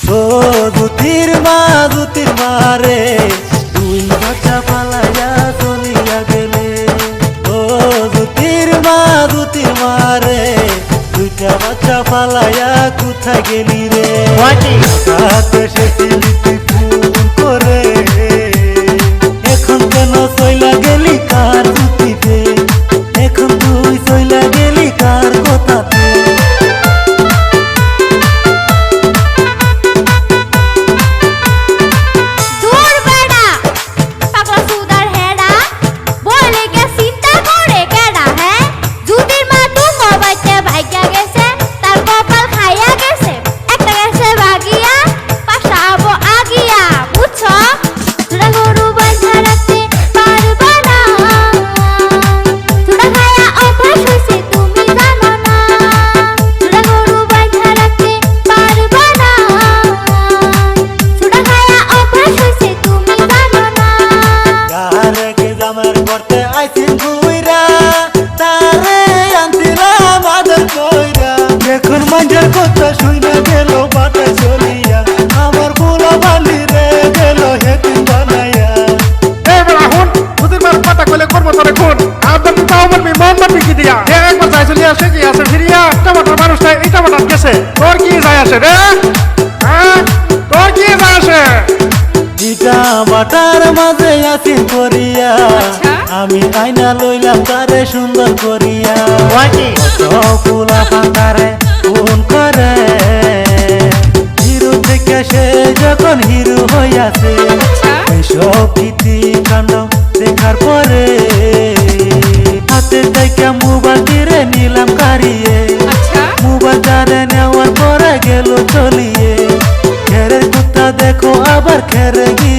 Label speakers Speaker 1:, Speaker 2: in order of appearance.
Speaker 1: ও দুতির মা রে তুই বাচ্চা পালাইয়া চলিয়া গেলে। ও দুতির মা রে দুইটা বাচ্চা পালাইয়া কোথায় গেলি রে? রাতে এসেছিলি তুই ফোন করে, এখন কেন চইলা গেলি কার দুতিতে? এখন তুই চইলা গেলি কার কথাতে? এখন মাঝের কথা শুইনা গেল বাটা চলিয়া, আমার পোলা বালি রে গেল হেতিম বানাইয়া।
Speaker 2: এখন দুদিন মাস পাতা কইলে করবো তোরে খুন আপনার তাও মারবি মন মারবি কি দিয়া? একবার চাই চলিয়া সে কি আছে ফিরিয়া টমাটার মানুষটা এই টমাটার গেছে, তোর কি যায় আসে রে? হ্যাঁ তোর কি যায় আসে?
Speaker 1: ইটা বাটার মাঝে আসিন করিয়া, আমি আইনা লইলাম তারে সুন্দর করিয়া। ফুলা পাতারে ফোন করে, হিরো থেকে সে যখন হিরো হইয়াছে, এইসব কীর্তি কাণ্ড দেখার পরে হাতে থেকে মোবাইল দিয়ে নিলাম কারিয়ে। মোবাইল তারে নেওয়ার পরে গেল চলিয়ে, খেরের কুত্তা দেখো আবার খেরে গিয়ে